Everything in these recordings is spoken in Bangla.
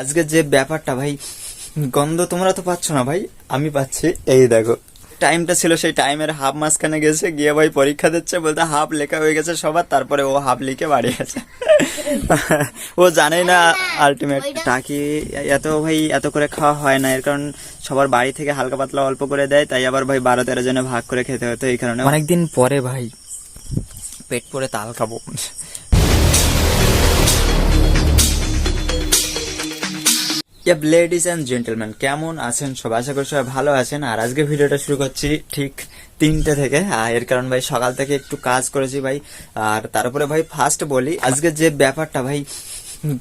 আজকে যে ব্যাপারটা ভাই, গন্ধ তোমরা তো পাচ্ছ না ভাই, আমি পাচ্ছি। এই দেখো, টাইমটা ছিল সেই টাইমের হাফ মাঝখানে গেছে, গিয়ে ভাই পরীক্ষা দিচ্ছে, বলতে হাফ লেখা হয়ে গেছে সবার, তারপরে ও হাফ লিখে বাড়ি গেছে। ও জানেই না আলটিমেট টাকি এত ভাই এত করে খাওয়া হয় না, এর কারণ সবার বাড়ি থেকে হালকা পাতলা অল্প করে দেয়, তাই আবার ভাই 12-13 জনে ভাগ করে খেতে হতো, এই কারণে অনেকদিন পরে ভাই পেট পরে তাল খাবো। লেডিস অ্যান্ড জেন্টলম্যান, কেমন আছেন সব? আশা করি সবাই ভালো আছেন। আর আজকে ভিডিওটা শুরু করছি ঠিক 3টে থেকে, এর কারণ ভাই সকাল থেকে একটু কাজ করেছি ভাই। আর তারপরে ভাই ফার্স্ট বলি, আজকে যে ব্যাপারটা ভাই,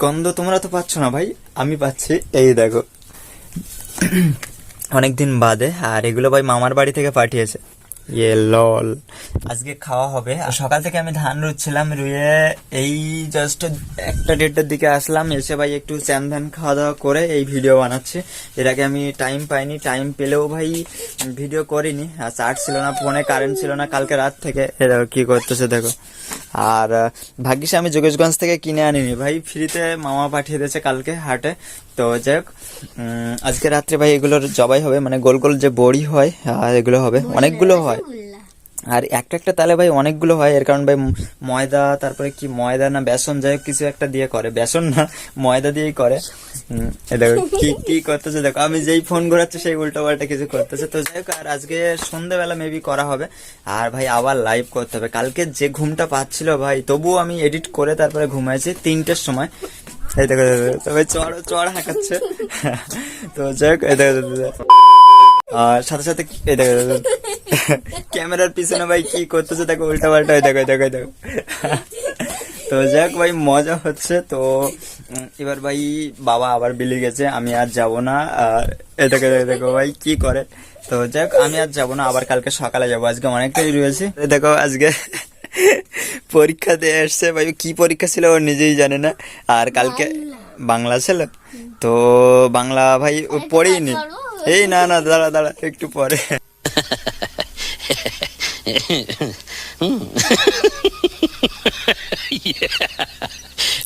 গন্ধ তোমরা তো পাচ্ছ না ভাই, আমি পাচ্ছি। এই দেখো, অনেকদিন বাদে, আর এগুলো ভাই মামার বাড়ি থেকে পাঠিয়েছে। লল আজকে খাওয়া হবে। আর সকাল থেকে আমি ধান রুচ্ছিলাম, রুয়ে এই জাস্ট 1টা-1:30টার দিকে আসলাম, এসে ভাই একটু চ্যান ধ্যান খাওয়া দাওয়া করে এই ভিডিও বানাচ্ছি। এর আগে আমি টাইম পাইনি, টাইম পেলেও ভাই ভিডিও করিনি, আর চার্জ ছিল না, ফোনে কারেন্ট ছিল না কালকে রাত থেকে। এ দেখো কি করতেছে দেখো। আর ভাগ্যিস আমি যোগেশগঞ্জ থেকে কিনে আনিনি ভাই, ফ্রিতে মামা পাঠিয়ে দিয়েছে কালকে হাটে। তো যাই হোক, আজকে রাত্রে ভাই এগুলোর জবাই হবে, মানে গোল গোল যে বড়ি হয় আর এগুলো হবে, অনেকগুলো হয়। আর একটা তালে ভাই অনেকগুলো হয়, এর কারণ ভাই ময়দা, তারপরে কি ময়দা না বেসন, যাই হোক কিছু একটা দিয়ে করে, বেসন না ময়দা দিয়েই করে। দেখো কি কি করতেছে দেখো, আমি যেই ফোন ঘোরাচ্ছি সেই উল্টো পাল্টা কিছু করতেছে। তো যাই হোক, আর আজকে সন্ধ্যেবেলা মেবি করা হবে। আর ভাই আবার লাইভ করতে হবে, কালকে যে ঘুমটা পাচ্ছিল ভাই, তবুও আমি এডিট করে তারপরে ঘুমাইছি 3টের সময়। এই দেখো তবে চড় হাঁকাচ্ছে। তো যাই হোক, এই দেখো, আর সাথে সাথে এই দেখো ক্যামেরার পিছনে ভাই কি করতেছে দেখো, উল্টা পাল্টা। দেখো দেখো দেখো। তো যাক ভাই মজা হচ্ছে। তো এবার ভাই বাবা আবার বেরিয়ে গেছে, আমি আর যাব না। আর এ দেখো দেখো ভাই কি করে। তো যাক আমি আর যাব না, আবার কালকে সকালে যাবো, আজকে অনেকটাই রয়েছে। দেখো আজকে পরীক্ষা দিয়ে এসছে ভাই, কি পরীক্ষা ছিল ও নিজেই জানে না। আর কালকে বাংলা ছিল, তো বাংলা ভাই ও পড়েইনি। এই না না, দাঁড়া দাঁড়া একটু পরে।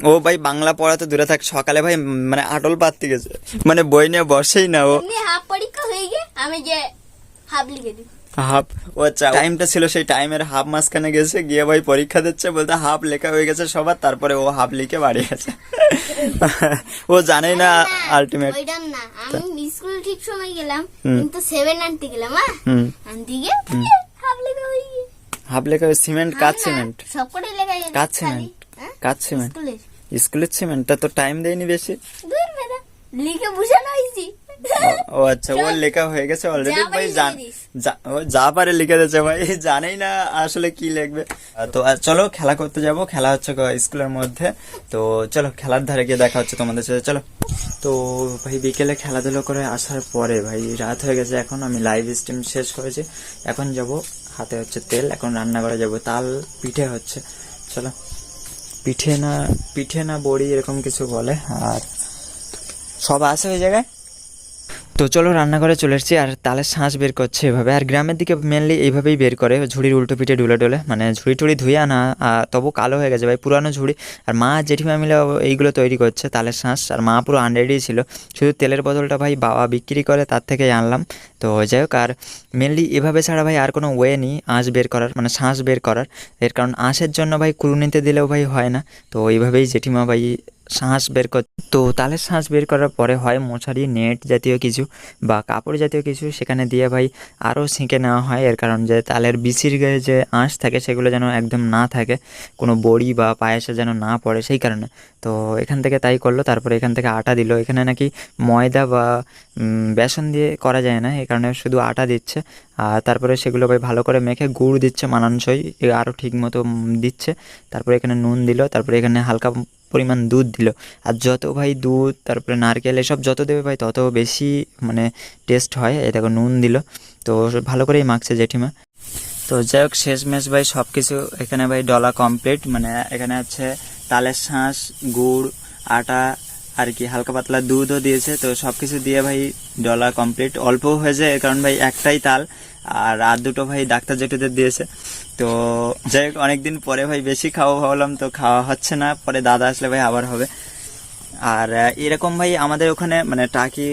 ও ভাই বাংলা পড়া তো দূরে থাক, সকালে ভাই মানে আটল পাততে গেছে, মানে বই নিয়ে বসেই না ও। হাফ পরীক্ষা হয়ে গিয়ে আমি যে হাফ লিখে দিই। হাফ, ও আচ্ছা, টাইমটা ছিল সেই টাইমের হাফ মাঝখানে গেছে, গিয়ে ভাই পরীক্ষা দিচ্ছে, বলতে হাফ লেখা হয়ে গেছে সবার, তারপরে ও হাফ লিখে বাড়ি গেছে। ও জানেই না আলটিমেট। ওইটার না, আমি স্কুল ঠিক সময় গেলাম, কিন্তু 7 আনতে গেলাম, আনতে গিয়ে হাফ লেখা হয়ে গিয়ে। হাফ লেখা সিমেন্ট, কাজ সিমেন্ট, সবকটাই লেখা গেছে। কাজ সিমেন্ট, কাজ সিমেন্ট, স্কুলের সিমেন্টটা তো টাইম দেয়নি বেশি। দূর বেটা, লিখে বুঝানো হয়েছি। ও আচ্ছা, ওর লেখা হয়ে গেছে অলরেডি ভাই, ও যা পারে লিখে দিয়েছে ভাই, জানেই না আসলে কি লিখবে। তো চলো খেলা করতে যাব, খেলা হচ্ছে স্কুলের মধ্যে। তো চলো খেলার ধারে গিয়ে দেখা হচ্ছে তোমাদের সাথে, চলো। তো ভাই বিকেলে খেলাধুলো করে আসার পরে ভাই রাত হয়ে গেছে, এখন আমি লাইভ স্ট্রিম শেষ করেছি, এখন যাব, হাতে হচ্ছে তেল, এখন রান্না করে যাব, তাল পিঠে হচ্ছে। চলো, পিঠে না বড়ি এরকম কিছু বলে, আর সব আছে ওই জায়গায়। তো চলো রান্নাঘরে চলে এসেছি, আর তালের শাঁস বের করছে এভাবে। আর গ্রামের দিকে মেনলি এইভাবেই বের করে, ঝুড়ির উল্টো পিঠে ডুলে, মানে ঝুড়ি টুড়ি ধুয়ে আনা, তবু কালো হয়ে গেছে ভাই, পুরানো ঝুড়ি। আর মা জেঠিমা মিলে এইগুলো তৈরি করছে তালের শাঁস, আর মা পুরো আনরেডি ছিল, শুধু তেলের বদলটা ভাই বাবা বিক্রি করে, তার থেকেই আনলাম। তো যাই হোক, আর মেনলি এভাবে ছাড়া ভাই আর কোনো ওয়ে নেই আঁশ বের করার, মানে শাঁস বের করার। এর কারণ আঁশের জন্য ভাই কুড়ুনিতে দিলেও ভাই হয় না, তো এইভাবেই জেঠিমা ভাই শাঁস বের কর। তো তালের শাঁস বের করার পরে হয় মশারি, নেট জাতীয় কিছু বা কাপড় জাতীয় কিছু সেখানে দিয়ে ভাই আরও ছেঁকে নেওয়া হয়, এর কারণ যে তালের বিচির গায়ে যে আঁশ থাকে সেগুলো যেন একদম না থাকে, কোনো বড়ি বা পায়েসে যেন না পড়ে, সেই কারণে। তো এখান থেকে তাই করলো, তারপরে এখান থেকে আটা দিল, এখানে নাকি ময়দা বা বেসন দিয়ে করা যায় না, এই কারণে শুধু আটা দিচ্ছে। আর তারপরে সেগুলো ভাই ভালো করে মেখে গুড় দিচ্ছে মানানসই, আরও ঠিক মতো দিচ্ছে। তারপরে এখানে নুন দিল, তারপরে এখানে হালকা পরিমাণ দুধ দিল। আর যত ভাই দুধ, তারপরে নারকেল, এসব যত দেবে ভাই তত বেশি মানে টেস্ট হয়। এই দেখো নুন দিল, তো ভালো করেই মাখছে জেঠিমা। তো যাই হোক শেষমেশ ভাই সব কিছু এখানে ভাই ডলা কমপ্লিট, মানে এখানে আছে তালের শাঁস, গুড়, আটা, আর কি হালকা পাতলা দুধও দিয়েছে। তো সব কিছু দিয়ে ভাই ডলা কমপ্লিট, অল্প হয়েছে এর কারণ ভাই একটাই তাল, আর দুটো ভাই ডাক্তার জেঠুদের দিয়েছে। তো যাই হোক অনেকদিন পরে ভাই বেশি খাওয়া ভাবলাম, তো খাওয়া হচ্ছে না, পরে দাদা আসলে ভাই আবার হবে। আর এরকম ভাই আমাদের ওখানে মানে টাকি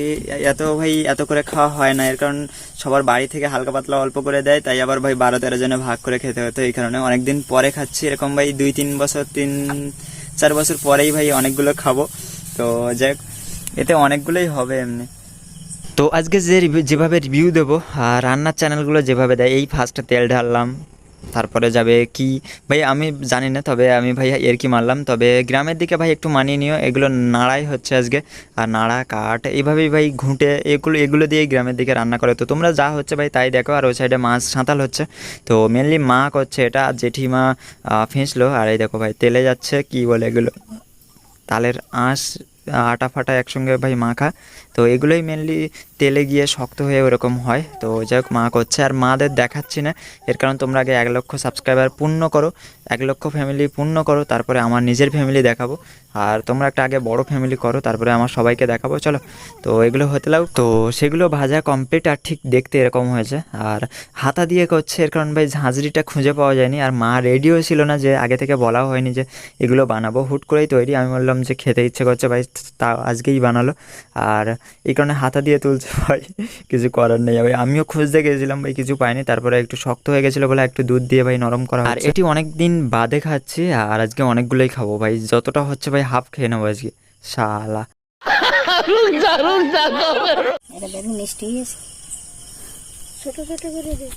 এত করে খাওয়া হয় না, এর কারণ সবার বাড়ি থেকে হালকা পাতলা অল্প করে দেয়, তাই আবার ভাই 12-13 জনে ভাগ করে খেতে হতো। এই কারণে অনেকদিন পরে খাচ্ছি এরকম ভাই, 3-4 বছর পরেই ভাই অনেকগুলো খাবো। তো যাই হোক, এতে অনেকগুলোই হবে এমনি। তো আজকে যেভাবে রিভিউ দেবো আর রান্নার চ্যানেলগুলো যেভাবে দেয়, এই ফার্স্টে তেল ঢাললাম, তারপরে যাবে কি ভাই আমি জানি না, তবে আমি ভাই এর কি মারলাম। তবে গ্রামের দিকে ভাই একটু মানিয়ে নিও, এগুলো নাড়াই হচ্ছে আজকে, আর নাড়া কাঠ এইভাবেই ভাই ঘুঁটে এগুলো দিয়েই গ্রামের দিকে রান্না করে। তো তোমরা যা হচ্ছে ভাই তাই দেখো। আর ওই সাইডে মাছ সাঁতাল হচ্ছে, তো মেনলি মা করছে এটা, আর জেঠিমা ফেঁসলো। আর এই দেখো ভাই তেলে যাচ্ছে কি বলে এগুলো, তালের আঁশ আটা ফাটা একসঙ্গে ভাই মাখা, তো এগুলোই মেনলি তেলে গিয়ে শক্ত হয়ে ওরকম হয়। তো যাই হোক মা করছে, আর মাদের দেখাচ্ছি না, এর কারণ তোমরা আগে 1 লক্ষ সাবস্ক্রাইবার পূর্ণ করো, 1 লক্ষ ফ্যামিলি পূর্ণ করো, তারপরে আমার নিজের ফ্যামিলি দেখাবো। আর তোমরা একটা আগে বড় ফ্যামিলি করো, তারপরে আমার সবাইকে দেখাবো। চলো, তো এগুলো হতে লাগ। তো সেগুলো ভাজা কমপ্লিট, আর ঠিক দেখতে এরকম হয়েছে। আর হাতা দিয়ে করছে, এর কারণ ভাই ঝাঁঝরিটা খুঁজে পাওয়া যায়নি, আর মা রেডিও ছিল না, যে আগে থেকে বলাও হয়নি যে এগুলো বানাবো, হুট করেই তৈরি। আমি বললাম যে খেতে ইচ্ছে করছে ভাই, তা আজকেই বানালো, আর এই কারণে হাতা দিয়ে তুলছে ভাই, কিছু করার নেই ভাই। আমিও খুঁজতে গেছিলাম ভাই, কিছু পাইনি, তারপরে একটু শক্ত হয়ে গেছিলো বলে একটু দুধ দিয়ে ভাই নরম করা। আর এটি অনেক দিন বাদে খাচ্ছি, আর আজকে অনেকগুলোই খাবো ভাই, যতটা হচ্ছে ভাই হাফ খেয়ে নেবো আজকে, শালা। এটা দেখুন মিষ্টি আছে, ছোট ছোট করে দে।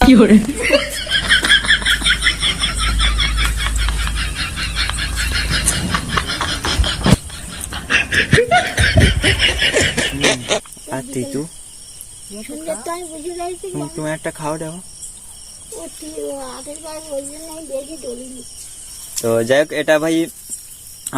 কি গরম। আর তিতু সুন্দর তো আমি বুঝে যাইছি, তুমি একটা খাও দেখো। ও তুই আগের বার ওই জন্য আমি দেখি ডলিনি। তো যাই হোক, এটা ভাই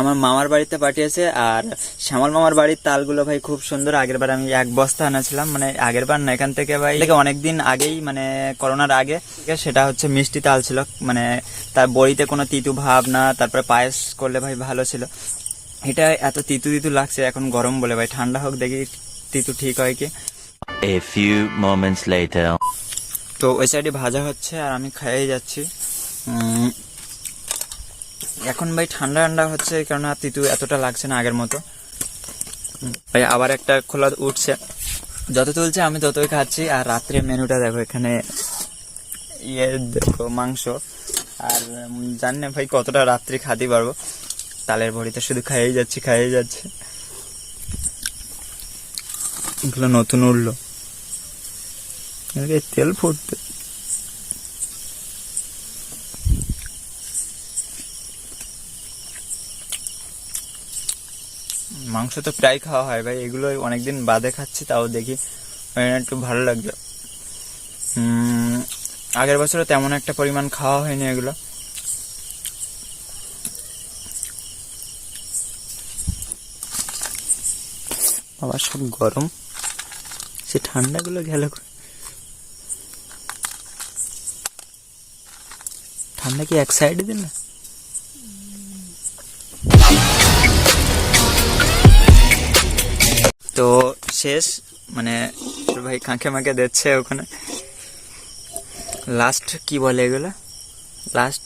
আমার মামার বাড়িতে পাঠিয়েছে, আর শ্যামল মামার বাড়ির তালগুলো ভাই খুব সুন্দর। আগের বার আমি 1 বস্তা আনাছিলাম, মানে আগের বার না, এখান থেকে ভাই অনেকদিন আগেই, মানে করোনার আগে, সেটা হচ্ছে মিষ্টি তাল ছিল, মানে তার বড়িতে কোনো তিতু ভাব না, তারপরে পায়েস করলে ভাই ভালো ছিল। এটা এত তিতু তিতু লাগছে এখন গরম বলে, ভাই ঠান্ডা হোক দেখি তিতু ঠিক হয় কি। A few moments later. তো ওই সাইডে ভাজা হচ্ছে, আর আমি খেয়েই যাচ্ছি। এখন ভাই ঠান্ডা ঠান্ডা হচ্ছে, কারণ আর তিতু এতটা লাগছে না আগের মতো। ভাই আবার একটা খোলা উঠছে, যত তুলছে আমি ততই খাচ্ছি। আর রাত্রে মেনুটা দেখো, এখানে দেখো মাংস, আর জানি না ভাই কতটা রাত্রি খাতে পারবো। তালের বড়িতে শুধু খাইয়েই যাচ্ছে। এগুলো নতুন উঠলো, তেল ফুটতে। মাংস তো প্রায় খাওয়া হয় ভাই, এগুলো অনেকদিন বাদে খাচ্ছি, তাও দেখি একটু ভালো লাগলো। আগের বছরও তেমন একটা পরিমাণ খাওয়া হয়নি এগুলো। আবার সব গরম, সে ঠান্ডাগুলো গেল। ঠান্ডা কি এক সাইডে দিন না? তো শেষ, মানে ভাই কাঁকে মাকে দিচ্ছে ওখানে। লাস্ট কি বলে এগুলো, লাস্ট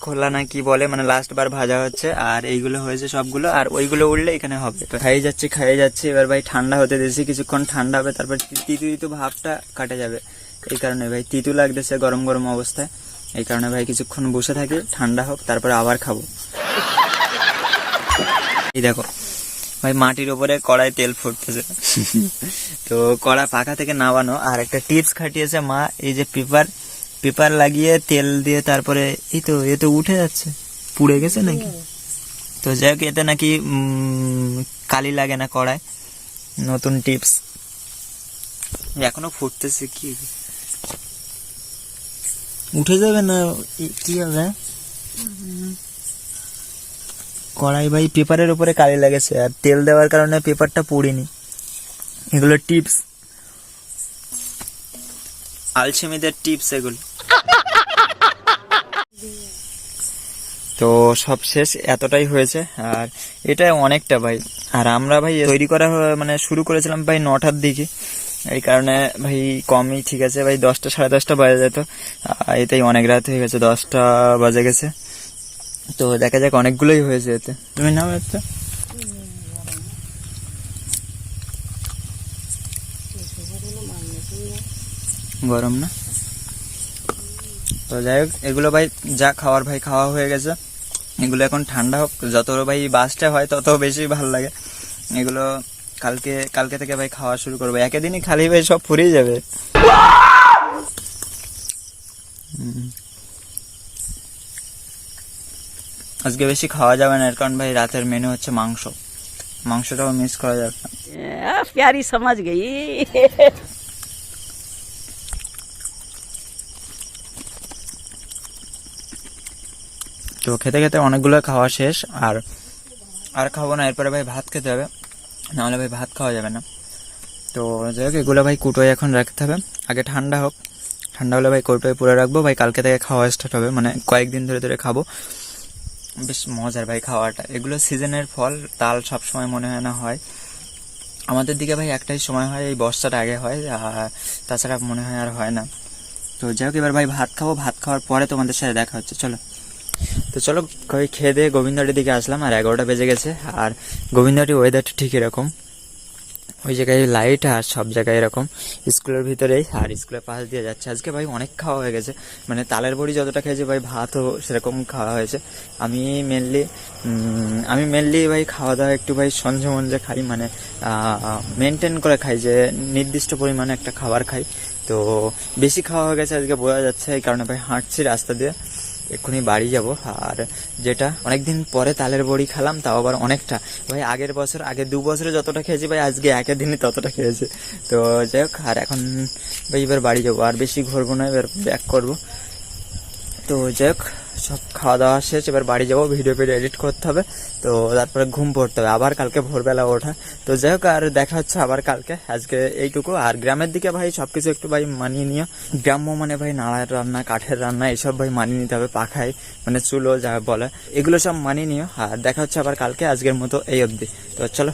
খোলা নাকি বলে, মানে লাস্ট বার ভাজা হচ্ছে। আর এইগুলো হয়েছে সবগুলো, আর ওইগুলো উঠলে এখানে হবে। খাইয়ে যাচ্ছি। এবার ভাই ঠান্ডা হতে দিয়েছি, কিছুক্ষণ ঠান্ডা হবে, তারপর তিতু ভাবটা কাটে যাবে। এই কারণে ভাই তিতু লাগতেছে গরম গরম অবস্থায়, এই কারণে ভাই কিছুক্ষণ বসে থাকি, ঠান্ডা হোক, তারপরে আবার খাবো। এই দেখো ভাই মাটির উপরে কড়াই তেল ফুটতেছে। তো কড়া পাখা থেকে নামানো। আর একটা টিপস খাটিয়েছে মা, এই যে পেপার লাগিয়ে তেল দিয়ে, তারপরে এই তো এ তো উঠে যাচ্ছে, পুড়ে গেছে নাকি। তো যাই হোক, এতে নাকি কালি লাগে না কড়ায়, নতুন টিপস। এখনো ফুটতেছে, কি উঠে যাবে না কি হবে। কড়াই ভাই পেপারের উপরে কালি লাগেছে, আর তেল দেওয়ার কারণে পেপারটা পুড়েনি। এগুলো টিপস, আলসেমিদের টিপস এগুলো। তো সব শেষ, এতটাই হয়েছে, আর এটা অনেকটা ভাই। আর আমরা ভাই তৈরি করা মানে শুরু করেছিলাম ভাই 9টার দিকে, এই কারণে ভাই কমই ঠিক আছে ভাই, 10টা 10:30 বাজে যেত, এতেই অনেক রাত হয়ে গেছে, 10টা বাজে গেছে। তো দেখা যাক, অনেকগুলোই হয়েছে এতে। তুমি নাও একটা। গরম না? তো যাই হোক, এগুলো ভাই যা খাওয়ার ভাই খাওয়া হয়ে গেছে, এগুলো এখন ঠান্ডা হোক, যত ভাই বাসটা হয় তত বেশি ভালো লাগে। এগুলো কালকে থেকে ভাই খাওয়া শুরু করবো, একদিনই খালি ভাই সব ফুরিয়ে যাবে। আজকে বেশি খাওয়া যাবে না, এর কারণ ভাই রাতের মেনু হচ্ছে মাংসটাও মিস করা যাবে না। प्यारी समझ गई। তো খেতে খেতে অনেকগুলো খাওয়া শেষ, আর খাবো না, এরপরে ভাই ভাত খেতে হবে, নাহলে ভাই ভাত খাওয়া যাবে না। তো যাই হোক, এগুলো ভাই কুটোয় এখন রাখতে হবে, আগে ঠান্ডা হোক, ঠান্ডা হলে ভাই কৌটোয় পুরো রাখবো ভাই, কালকে থেকে খাওয়া স্টার্ট হবে, মানে কয়েকদিন ধরে ধরে খাবো। বেশ মজার ভাই খাওয়াটা, এগুলো সিজনের ফল, তাল সবসময় মনে হয় না হয় আমাদের দিকে ভাই, একটাই সময় হয়, এই বর্ষাটা আগে হয়, আর তাছাড়া মনে হয় আর হয় না। তো যাই হোক, এবার ভাই ভাত খাবো, ভাত খাওয়ার পরে তোমাদের সাথে দেখা হচ্ছে, চলো। তো চলো, খেয়ে দিয়ে গোবিন্দবাড়ির দিকে আসলাম, আর 11টা বেজে গেছে, আর গোবিন্দবাড়ির ওয়েদারটা ঠিক এরকম, ওই জায়গায় লাইট আর সব জায়গায় এরকম, স্কুলের ভিতরেই, আর স্কুলের পাশ দিয়ে যাচ্ছে। আজকে ভাই অনেক খাওয়া হয়ে গেছে, মানে তালের বড়ি যতটা খেয়েছি ভাই, ভাতও সেরকম খাওয়া হয়েছে। আমি মেনলি ভাই খাওয়া দাওয়া একটু ভাই সঞ্জে খাই, মানে মেনটেন করে খাই, যে নির্দিষ্ট পরিমাণে একটা খাবার খাই। তো বেশি খাওয়া হয়ে গেছে আজকে, বোঝা যাচ্ছে, এই কারণে ভাই হাঁটছি রাস্তা দিয়ে, এক্ষুনি বাড়ি যাব। আর যেটা অনেকদিন পরে তালের বড়ি খেলাম, তাও আবার অনেকটা ভাই, আগে 2 বছরে যতটা খেয়েছি ভাই, আজকে একদিনই ততটা খেয়েছি। তো যাই হোক, আর এখন ভাই এবার বাড়ি যাবো, আর বেশি ঘুরবো না, এবার ব্যাক করবো। তো যাই হোক, সব খাওয়া দাওয়া শেষ, এবার বাড়ি যাবো, ভিডিও এডিট করতে হবে, তো তারপরে ঘুম পড়তে হবে, আবার কালকে ভোরবেলা ওঠা। তো যাই হোক, আর দেখা হচ্ছে আবার কালকে, আজকে এইটুকু। আর গ্রামের দিকে ভাই সবকিছু একটু ভাই মানিয়ে নিও, গ্রাম্য মানে ভাই নাড়ার রান্না, কাঠের রান্না, এসব ভাই মানিয়ে নিতে হবে, পাখায় মানে চুলো যা বলে, এগুলো সব মানিয়ে নিও। আর দেখা হচ্ছে আবার কালকে, আজকের মতো এই অবধি। তো চলো।